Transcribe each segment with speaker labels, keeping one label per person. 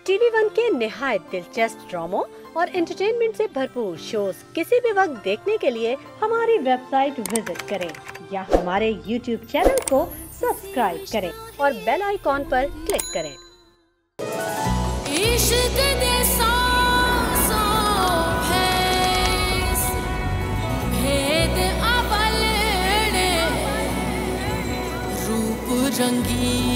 Speaker 1: TV one के निहायत दिलचस्प ड्रामों और एंटरटेनमेंट से भरपूर शोज किसी भी वक्त देखने के लिए हमारी वेबसाइट विजिट करें या हमारे YouTube चैनल को सब्सक्राइब करें और बेल आइकॉन पर क्लिक करें।
Speaker 2: इश्क दे सांसों भेस भेद अवल ने रूप रंगीन।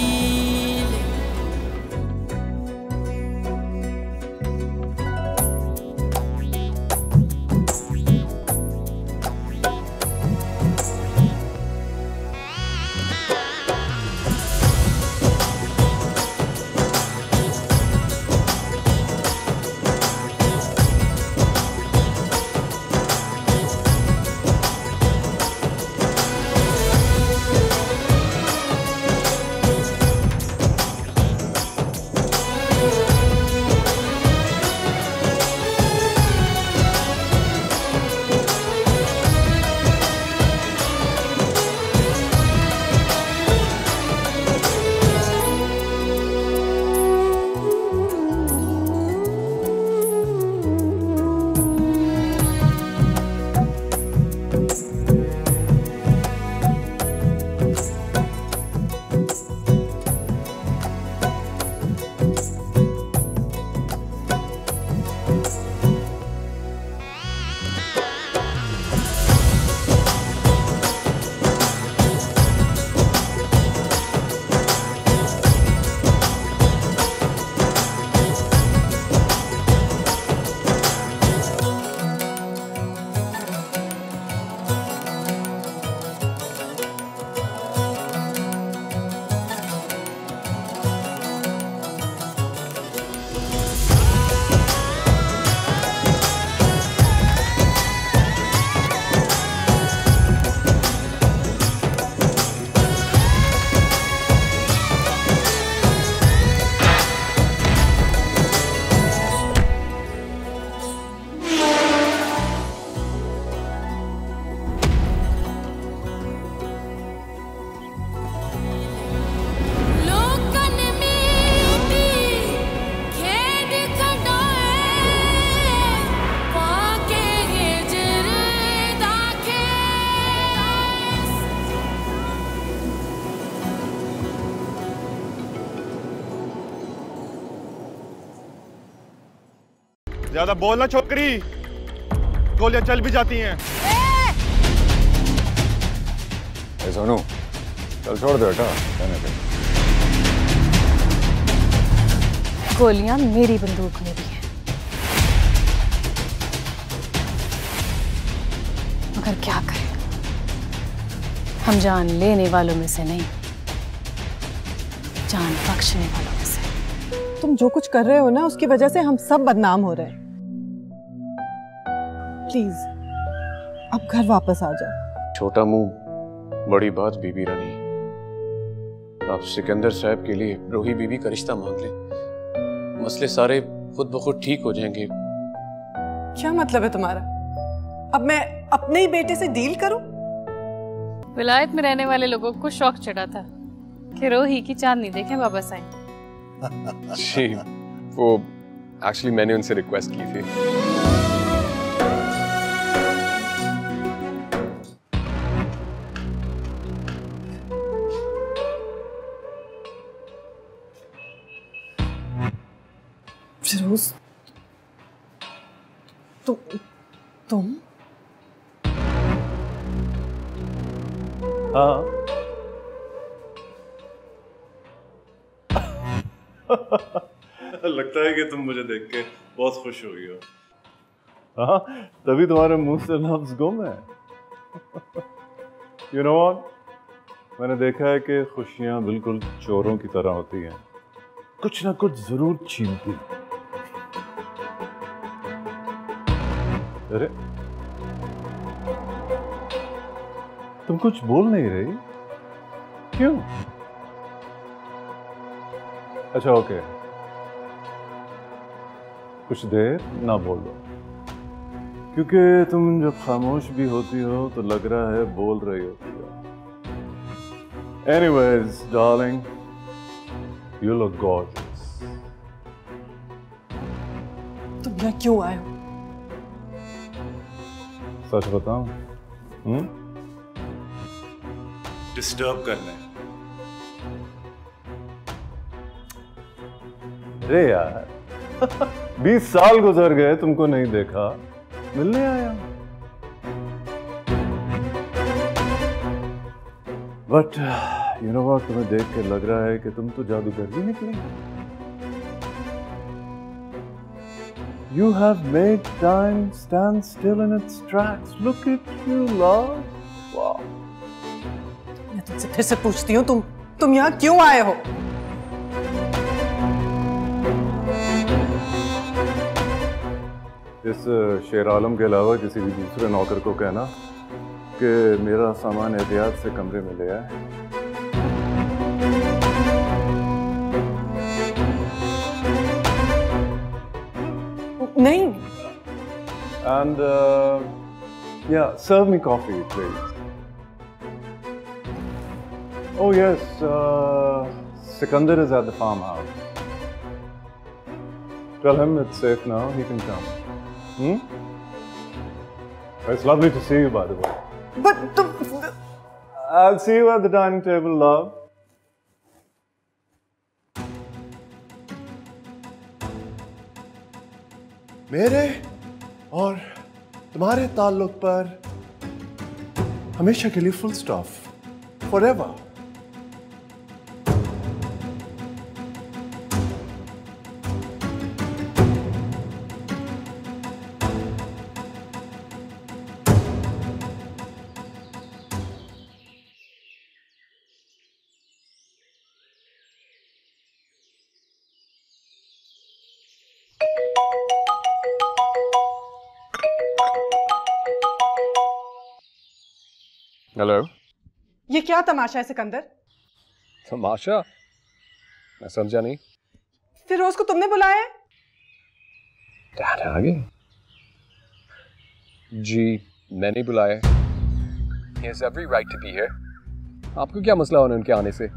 Speaker 3: ज्यादा बोलना छोकरी, गोलियां चल भी जाती हैं।
Speaker 4: सोनू चल छोड़ दो बेटा, कहने पे
Speaker 5: गोलियां मेरी बंदूक में भी हैं, मगर क्या करें, हम जान लेने वालों में से नहीं, जान बख्शने वालों में से।
Speaker 6: तुम जो कुछ कर रहे हो ना, उसकी वजह से हम सब बदनाम हो रहे हैं। प्लीज अब घर वापस आ जाओ।
Speaker 4: छोटा मुंह बड़ी बात बीबी रानी, आप सिकंदर साहब के लिए रोही बीबी का रिश्ता मांग लें, मसले सारे खुद ब खुद ठीक हो जाएंगे।
Speaker 6: क्या मतलब है तुम्हारा? अब मैं अपने ही बेटे से डील करूं?
Speaker 5: विलायत में रहने वाले लोगों को शौक चढ़ा था कि रोही की चांदनी देखें बाबा साईं।
Speaker 4: जी, वो एक्चुअली मैंने उनसे रिक्वेस्ट की थी।
Speaker 6: फिरोज, तुम?
Speaker 3: हाँ। लगता है कि तुम मुझे देख के बहुत खुश हुई हो। हाँ, तभी तुम्हारे मुंह से लफ्ज गुम है। You know what? मैंने देखा है कि खुशियां बिल्कुल चोरों की तरह होती हैं, कुछ ना कुछ जरूर छीनती। अरे तुम कुछ बोल नहीं रही, क्यों? अच्छा ओके, कुछ देर ना बोलो, क्योंकि तुम जब खामोश भी होती हो तो लग रहा है बोल रही होती हो। Anyways, darling, you look gorgeous.
Speaker 6: तुम यहाँ क्यों आए हो?
Speaker 3: सच बताऊं? डिस्टर्ब करने। अरे यार 20 साल गुजर गए, तुमको नहीं देखा, मिलने आया। बट यू नो व्हाट, तुम्हें देख के लग रहा है कि तुम तो जादूगर भी निकले। You have made time stand still in its tracks. Look at you, love. Wow.
Speaker 6: मैं तुमसे फिर से पूछती हूँ, तुम यहाँ क्यों आए हो?
Speaker 3: इस शेर आलम के अलावा किसी भी दूसरे नौकर को कहना कि मेरा सामान एहतियात से कमरे में ले आए।
Speaker 6: नहीं।
Speaker 3: And yeah, serve me coffee, please. Oh yes, Sikandar is at the farmhouse. Tell him it's safe now, he can come. It's lovely to see you, by the way.
Speaker 6: But
Speaker 3: I'll see you at the dining table, love.
Speaker 7: मेरे और तुम्हारे ताल्लुक पर हमेशा के लिए full stop, forever.
Speaker 4: Hello.
Speaker 6: ये क्या तमाशा है सिकंदर?
Speaker 4: तमाशा? मैं समझा नहीं।
Speaker 6: फिरोज को तुमने बुलाया है?
Speaker 4: डैड आ गए? जी मैंने बुलाया। He has every right to be here. आपको क्या मसला होना उनके आने से?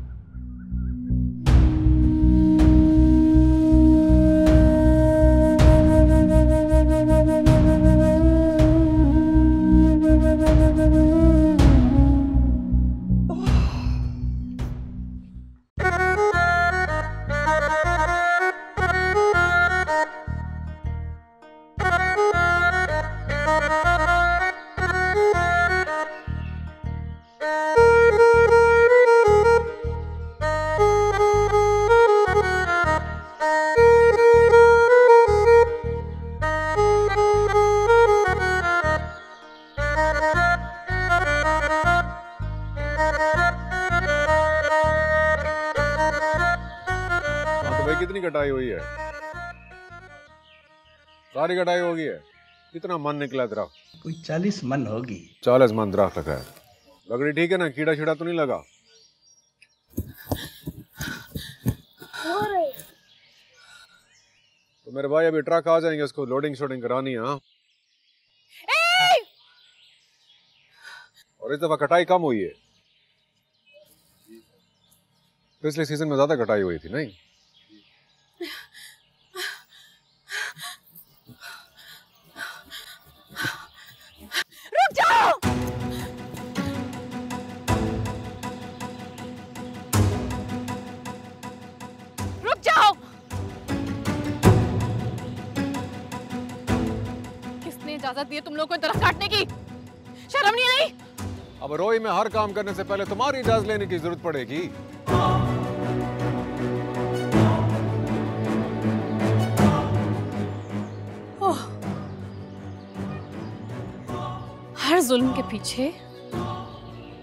Speaker 8: कितनी कटाई हुई है? सारी कटाई होगी है। कितना मन निकला तेरा?
Speaker 9: कोई 40 मन होगी।
Speaker 8: 40 मन दरख्त लगा है। लकड़ी ठीक है ना? कीड़ा छीड़ा तो नहीं लगा? तो मेरे भाई अभी ट्रक आ जाएंगे, उसको लोडिंग शोडिंग करानी है। और इस दफा कटाई कम हुई है। पिछले सीजन में ज्यादा कटाई हुई थी नहीं?
Speaker 5: रुक जाओ! रुक जाओ! किसने इजाजत दी है तुम लोगों को दरख्त काटने की? शर्म नहीं आई?
Speaker 8: अब रोई में हर काम करने से पहले तुम्हारी इजाजत लेने की जरूरत पड़ेगी।
Speaker 5: हर जुल्म के पीछे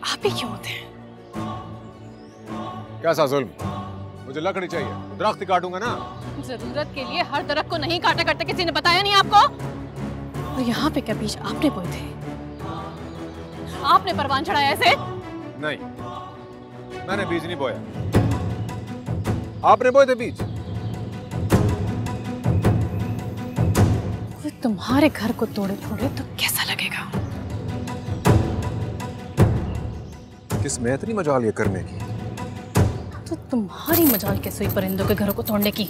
Speaker 5: आप ही क्यों होते हैं?
Speaker 8: कैसा जुल्म? मुझे लकड़ी चाहिए, दरख्त ही काटूंगा ना।
Speaker 5: जरूरत के लिए हर दरख्त को नहीं काटा करते, किसी ने बताया नहीं आपको? और यहाँ पे क्या बीज आपने बोए थे? आपने परवान चढ़ाया ऐसे?
Speaker 8: नहीं, मैंने बीज नहीं बोया। आपने बोए थे बीज।
Speaker 5: कोई तुम्हारे घर को तोड़े फोड़े तो कैसा लगेगा?
Speaker 8: किस में इतनी मजाल ये करने की?
Speaker 5: तो तुम्हारी मजाल कैसे हुई परिंदों के घरों को तोड़ने की?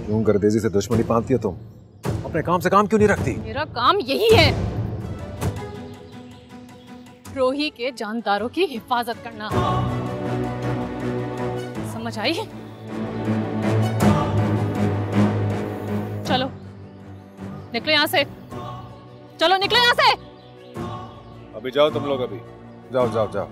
Speaker 8: क्यों गर्देजी से दुश्मनी पालती है तुम? अपने काम से काम क्यों नहीं रखती?
Speaker 5: मेरा काम यही है, रोही के जानदारों की हिफाजत करना। समझ आई? चलो निकलो यहाँ से, चलो निकलो यहाँ से।
Speaker 8: अभी जाओ तुम लोग, अभी जाओ जाओ जाओ।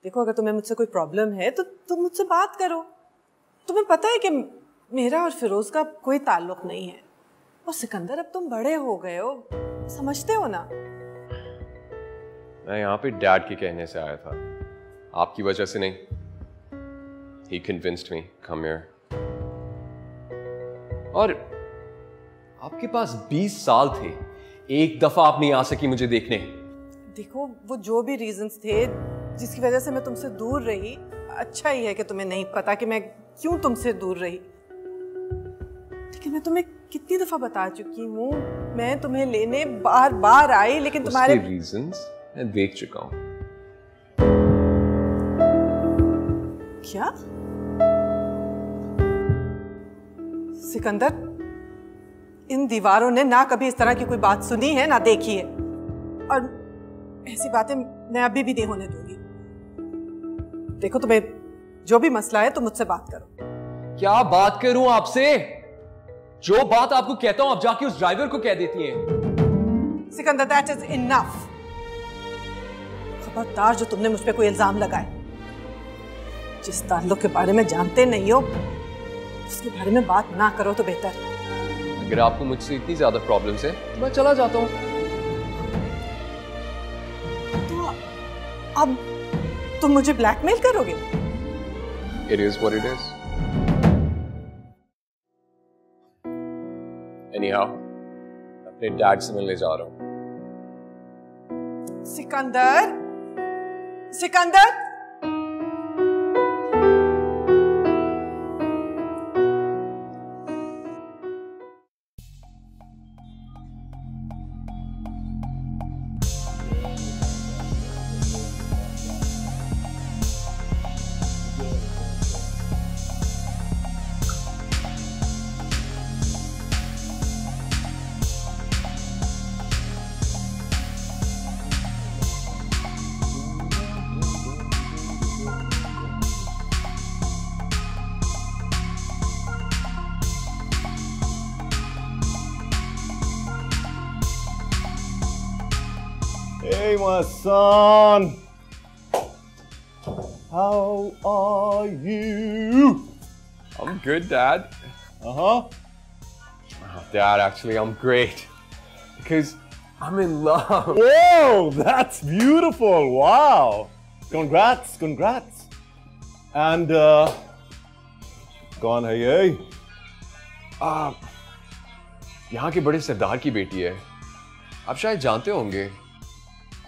Speaker 6: देखो, अगर तुम्हें मुझसे कोई प्रॉब्लम है तो तुम मुझसे बात करो। तुम्हें पता है कि मेरा और फिरोज का कोई ताल्लुक नहीं है। और सिकंदर, अब तुम बड़े हो गए हो, समझते हो ना।
Speaker 4: मैं यहाँ पे डैड के कहने से आया था, आपकी वजह से नहीं। He convinced me, come here. और आपके पास 20 साल थे, एक दफा आप नहीं आ सकी मुझे देखने।
Speaker 6: देखो, वो जो भी रीजंस थे जिसकी वजह से मैं तुमसे दूर रही, अच्छा ही है कि तुम्हें नहीं पता कि मैं क्यों तुमसे दूर रही। लेकिन मैं तुम्हें कितनी दफा बता चुकी हूँ, मैं तुम्हें लेने बार बार आई, लेकिन तुम्हारे
Speaker 4: रीजंस मैं देख चुका हूँ।
Speaker 6: क्या सिकंदर, इन दीवारों ने ना कभी इस तरह की कोई बात सुनी है ना देखी है, और ऐसी बातें मैं अभी भी नहीं होने दूंगी। देखो, तुम्हें जो भी मसला है तुम मुझसे बात करो।
Speaker 4: क्या बात करूं आपसे? जो बात आपको कहता हूं आप जाके उस ड्राइवर को कह देती हैं।
Speaker 6: Sikandar, that is enough. खबरदार जो तुमने मुझ पे कोई इल्जाम लगाए। जिस ताल्लुक के बारे में जानते नहीं हो उसके बारे में बात ना करो तो बेहतर।
Speaker 4: अगर आपको मुझसे इतनी ज्यादा प्रॉब्लम्स है तो मैं चला जाता हूं।
Speaker 6: तो अब तुम मुझे ब्लैकमेल करोगे?
Speaker 4: It is what it is. Anyhow, अपने डैड से मिलने जा रहा हूं।
Speaker 6: Sikandar, Sikandar,
Speaker 7: Hey, my son. How are you?
Speaker 4: I'm good, Dad. Dad, actually, I'm great. Because I'm in love.
Speaker 7: Whoa, that's beautiful. Wow. Congrats, congrats. And, कौन है ये?
Speaker 4: यहाँ के बड़े सरदार की बेटी है। आप शायद जानते होंगे।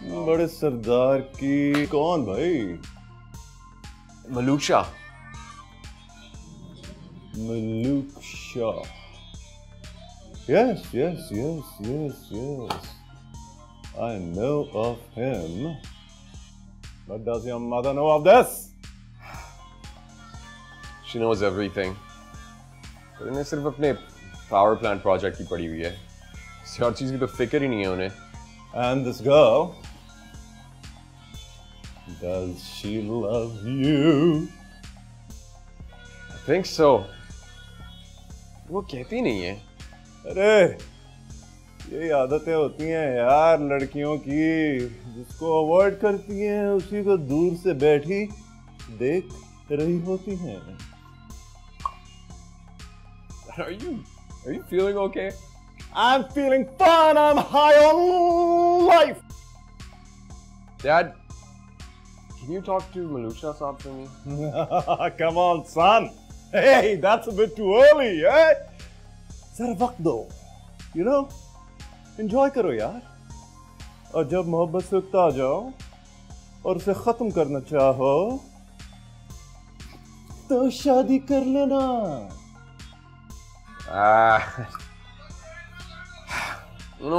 Speaker 7: बड़े सरदार की कौन भाई?
Speaker 4: Malook Shah.
Speaker 7: Malook Shah. Yes, yes, yes, yes, yes. I know of him. But does your mother know of this?
Speaker 4: She knows everything. पर इन्हें सिर्फ अपने पावर प्लांट प्रोजेक्ट की पड़ी हुई है, किसी और चीज की तो फिक्र ही नहीं है उन्हें।
Speaker 7: And this girl, does she love you?
Speaker 4: I think so. वो कहती नहीं है।
Speaker 7: अरे ये आदतें होती हैं यार लड़कियों की, जिसको अवॉइड करती हैं उसी को दूर से बैठी देख रही होती हैं।
Speaker 4: Are you feeling okay?
Speaker 7: I'm feeling fine. I'm high on life.
Speaker 4: Dad, can you talk to Malusha Saab for me?
Speaker 7: Come on, son. Hey, that's a bit too early, eh? जरा वक्त दो, you know? Enjoy करो यार। और जब मोहब्बत से उकता जाओ और उसे खत्म करना चाहो, तो शादी कर लेना।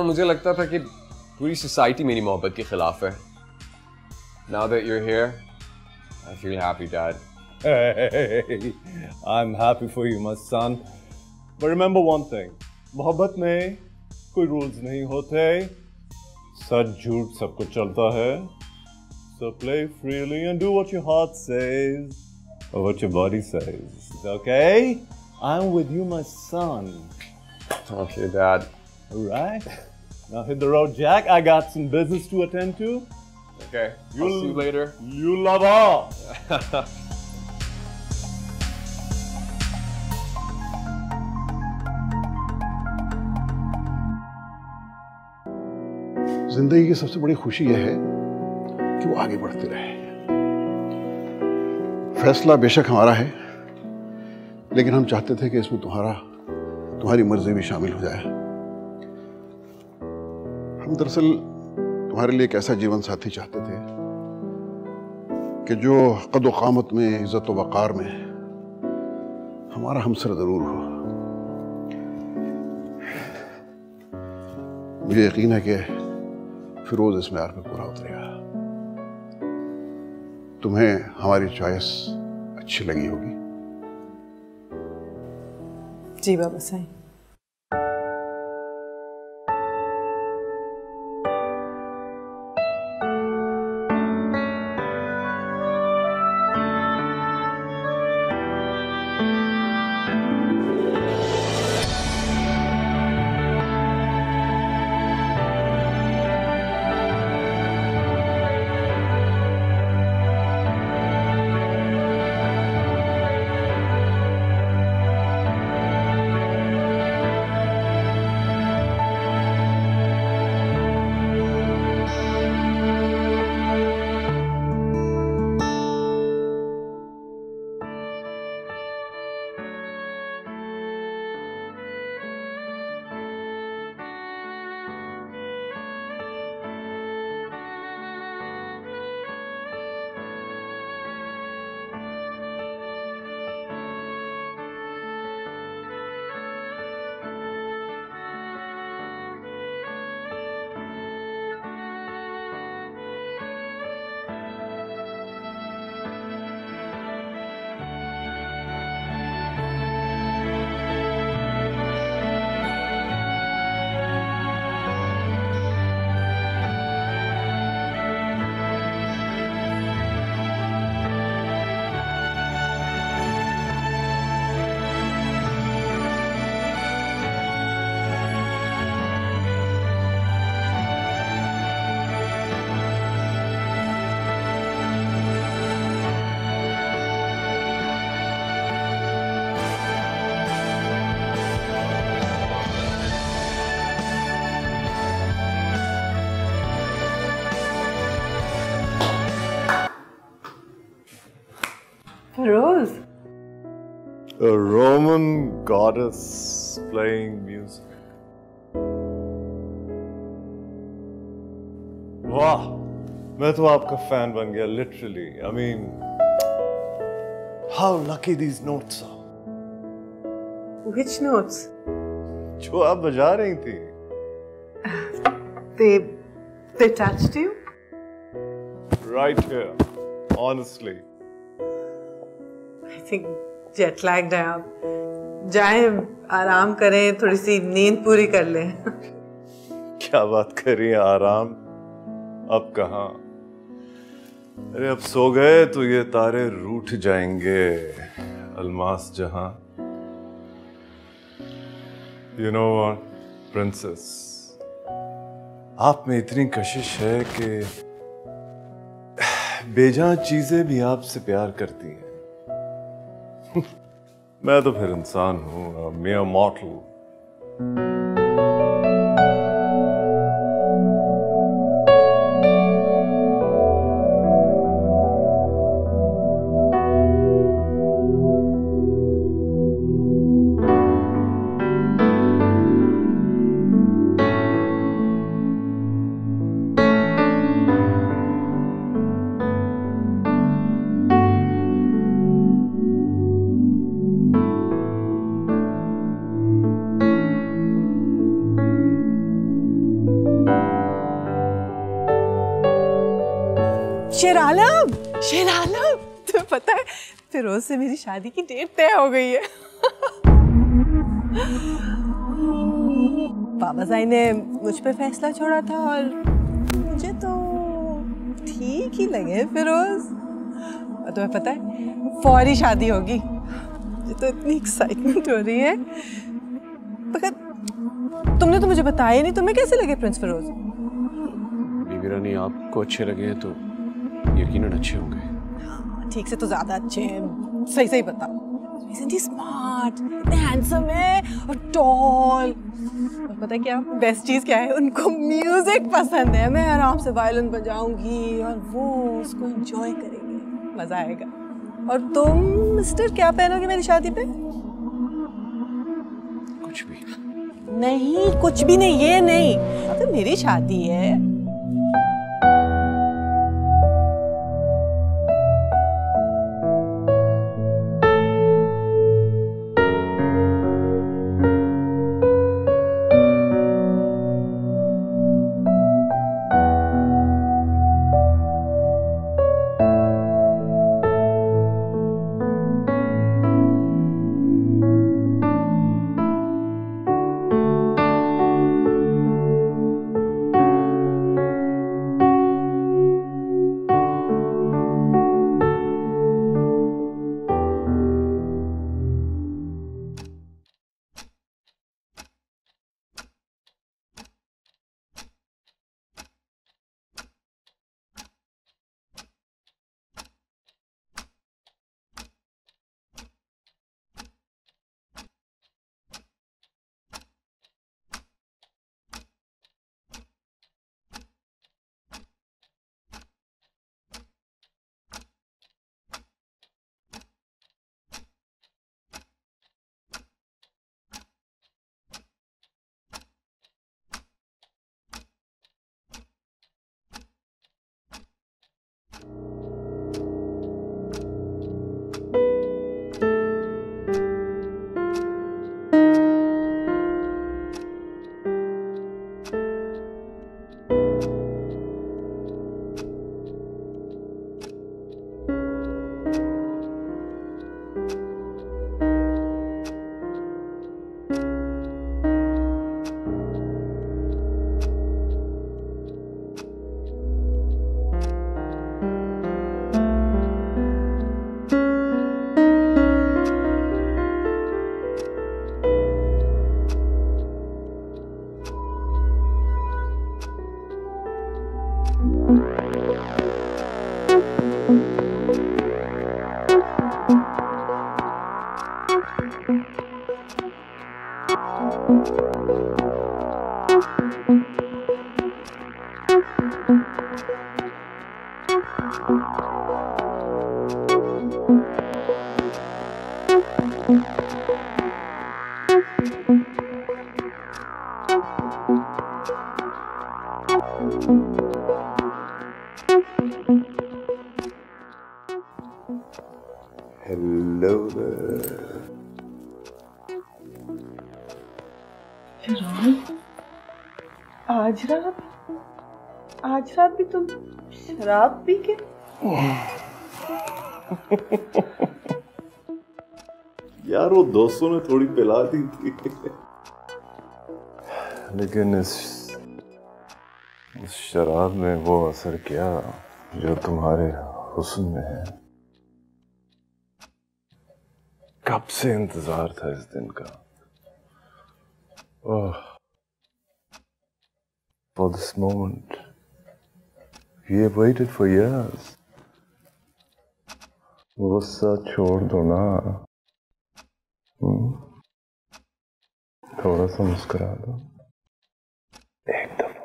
Speaker 4: मुझे लगता था कि पूरी सोसाइटी मेरी मोहब्बत के खिलाफ है। Now that you're here, I feel happy, Dad.
Speaker 7: Hey, I'm happy for you, my son. But remember one thing, मोहब्बत में कोई rules नहीं होते, सच झूठ सब कुछ चलता है। So play freely and do what your heart says or what your body says. Okay? I'm with you, my son.
Speaker 4: Okay, Dad.
Speaker 7: All right. Now hit the road, Jack. I got some business to attend to.
Speaker 4: Okay. I'll see you later.
Speaker 7: You love all.
Speaker 10: जिंदगी की सबसे बड़ी खुशी यह है कि वो आगे बढ़ती रहे। फैसला बेशक हमारा है, लेकिन हम चाहते थे कि इसमें तुम्हारी मर्जी भी शामिल हो जाए। हम दरअसल तुम्हारे लिए एक ऐसा जीवन साथी चाहते थे कि जो कद क़ामत में, इज्जत व वक़ार में हमारा हमसर जरूर हो। मुझे यकीन है कि फिरोज इस मेयार पे पूरा उतरेगा। तुम्हें हमारी चॉइस अच्छी लगी होगी।
Speaker 6: जी बाबा Sai. Rose.
Speaker 7: A Roman goddess playing music. वाह, मैं तो आपका फैन बन गया literally. I mean, how lucky these notes are.
Speaker 6: Which notes?
Speaker 7: जो आप बजा रही थी.
Speaker 6: They touched you?
Speaker 7: Right here, honestly.
Speaker 6: I think jet lagged है आप, जाएं, आराम करें, थोड़ी सी नींद पूरी कर लें।
Speaker 3: क्या बात कर रही हैं, आराम? अब कहाँ? अरे अब सो गए तो ये तारे रूठ जाएंगे, अलमास जहां। यू नो व्हाट प्रिंसेस, आप में इतनी कशिश है कि बेजान चीजें भी आपसे प्यार करती हैं। मैं तो फिर इंसान हूं, mere mortal।
Speaker 6: शेरालम, शेरालम, तुम्हें पता है फिरोज से मेरी शादी की डेट तय हो गई है। बाबा साईं ने मुझ पे फैसला छोड़ा था और मुझे तो ठीक ही लगे फिरोज। और तुम्हें पता है फौरी शादी होगी। मुझे तो इतनी एक्साइटमेंट हो रही है। मगर तुमने तो मुझे बताया नहीं, तुम्हें कैसे लगे प्रिंस फिरोज?
Speaker 4: बीबी रानी, आपको अच्छे लगे हैं तो यकीनन अच्छे होंगे।
Speaker 6: ठीक से तो ज्यादा अच्छे हैं, सही सही बताओ। Isn't he smart? इतने हैंडसम है और टॉल। और पता है क्या बेस्ट चीज क्या है? उनको म्यूजिक पसंद है। मैं आराम से वायलिन बजाऊंगी और वो उसको एंजॉय करेंगे, मजा आएगा। और तुम मिस्टर क्या पहनोगे मेरी शादी पे?
Speaker 4: कुछ भी
Speaker 6: नहीं, कुछ भी नहीं, ये नहीं। अब तो मेरी शादी है।
Speaker 7: Hello there.
Speaker 6: आज रात भी तुम शराब पी के?
Speaker 3: यार वो दोस्तों ने थोड़ी पिला दी थी। लेकिन इस शराब में वो असर क्या जो तुम्हारे हुस्न में है। कब से इंतजार था इस दिन का। ओह, for this moment we have waited for years। गुस्सा छोड़ दो ना, थोड़ा सा मुस्कुरा दो एक दफा।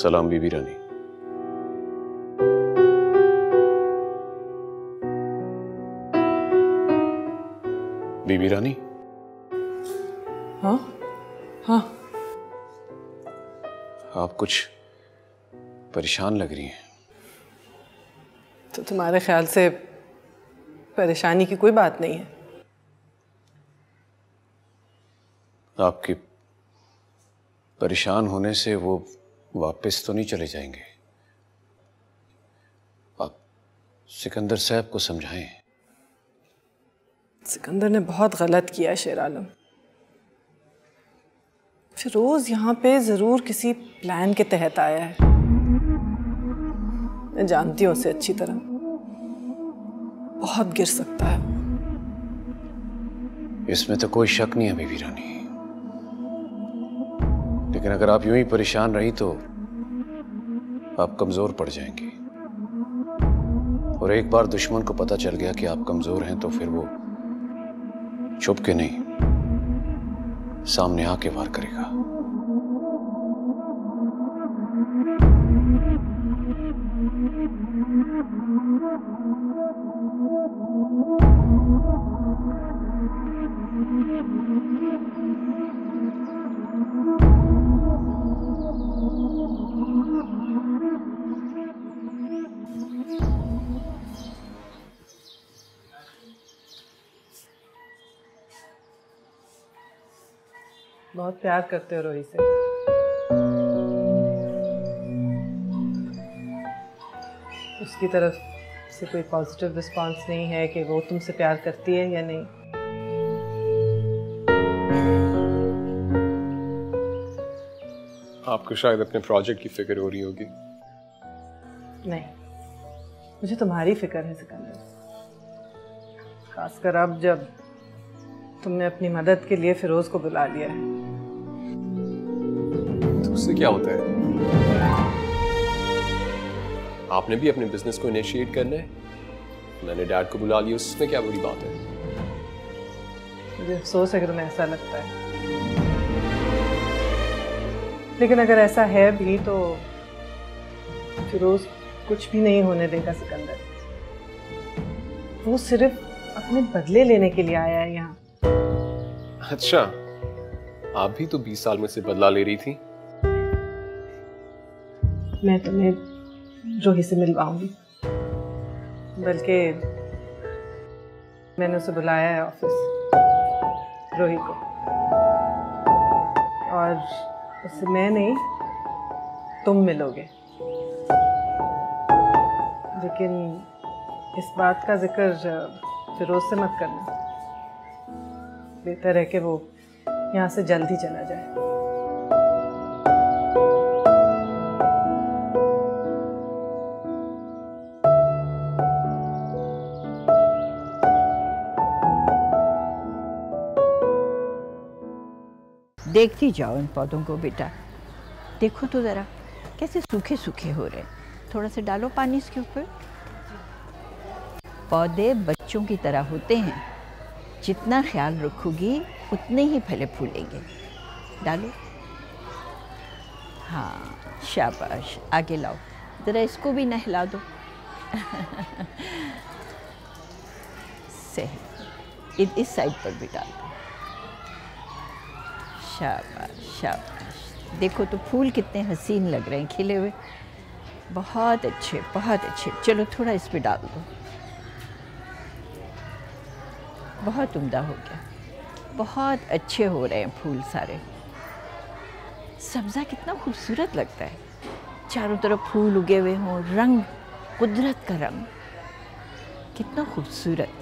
Speaker 4: सलाम बीबी रानी। बीबी रानी।
Speaker 6: हाँ हाँ।
Speaker 4: आप कुछ परेशान लग रही हैं।
Speaker 6: तो तुम्हारे ख्याल से परेशानी की कोई बात नहीं है?
Speaker 4: आपके परेशान होने से वो वापस तो नहीं चले जाएंगे। आप सिकंदर साहब को समझाएं।
Speaker 6: सिकंदर ने बहुत गलत किया शेर आलम। फिरोज यहाँ पे जरूर किसी प्लान के तहत आया है। मैं जानती हूँ उसे अच्छी तरह, बहुत गिर सकता है।
Speaker 4: इसमें तो कोई शक नहीं है बीबी रानी, लेकिन अगर आप यूं ही परेशान रही तो आप कमजोर पड़ जाएंगी। और एक बार दुश्मन को पता चल गया कि आप कमजोर हैं तो फिर वो छुप के नहीं, सामने आके वार करेगा।
Speaker 6: बहुत प्यार करते हो रोही से। उसकी तरफ से कोई पॉजिटिव रिस्पांस नहीं है कि वो तुमसे प्यार करती है या नहीं?
Speaker 4: आपको शायद अपने प्रोजेक्ट की फिक्र हो रही होगी।
Speaker 6: नहीं, मुझे तुम्हारी फिक्र है सिकंदर, खासकर अब जब तुमने अपनी मदद के लिए फिरोज को बुला लिया है।
Speaker 11: तो उससे क्या होता है? आपने भी अपने बिजनेस को इनिशिएट करना है, मैंने डैड को बुला लिया, उसमें क्या बुरी बात है?
Speaker 6: मुझे अफसोस है कि तुम्हें ऐसा लगता है, लेकिन अगर ऐसा है भी तो फिरोज कुछ भी नहीं होने देगा सिकंदर। वो सिर्फ अपने बदले लेने के लिए आया है यहाँ।
Speaker 11: अच्छा, आप भी तो 20 साल में से बदला ले रही थी।
Speaker 6: मैं तुम्हें रोही से मिलवाऊंगी, बल्कि मैंने उसे बुलाया है ऑफिस, रोही को, और उससे मैं नहीं तुम मिलोगे। लेकिन इस बात का जिक्र फिरोज से मत करना, बेहतर है कि वो यहाँ से जल्द ही चला जाए।
Speaker 12: देखती जाओ इन पौधों को बेटा, देखो तो ज़रा कैसे सूखे सूखे हो रहे हैं। थोड़ा सा डालो पानी इसके ऊपर। पौधे बच्चों की तरह होते हैं, जितना ख्याल रखोगी उतने ही फले फूलेंगे। डालो। हाँ शाबाश, आगे लाओ, ज़रा इसको भी नहला दो। सही, इस साइड पर भी डाल दो। शाबाश शाबाश। देखो तो फूल कितने हसीन लग रहे हैं खिले हुए, बहुत अच्छे बहुत अच्छे। चलो थोड़ा इस पे डाल दो। बहुत उम्दा हो गया, बहुत अच्छे हो रहे हैं फूल सारे। सब्ज़ा कितना खूबसूरत लगता है, चारों तरफ फूल उगे हुए हों, रंग कुदरत का रंग कितना खूबसूरत।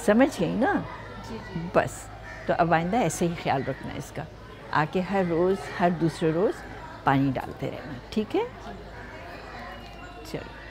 Speaker 12: समझ गई ना? बस तो अब आइंदा ऐसे ही ख्याल रखना इसका, आके हर रोज़ हर दूसरे रोज़ पानी डालते रहना, ठीक है? चलो।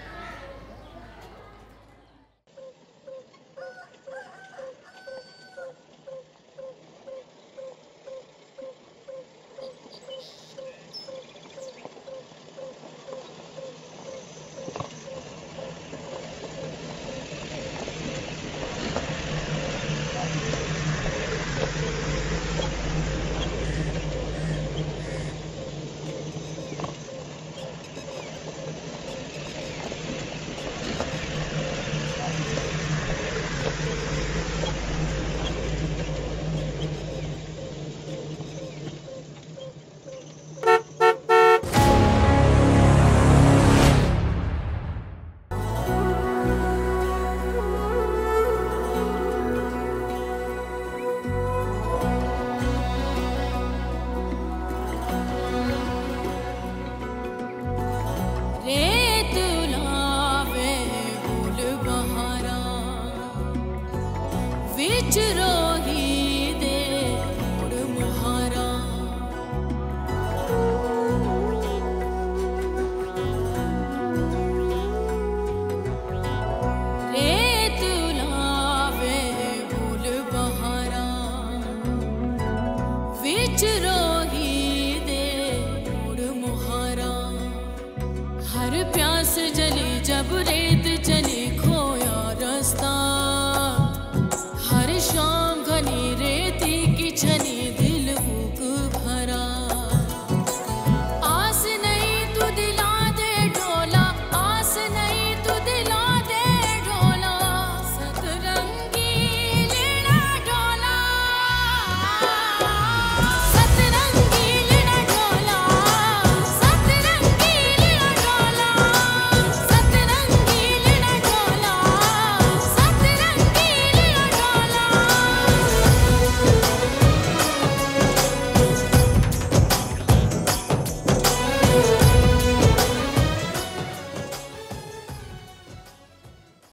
Speaker 2: हर प्यास जली जब रेत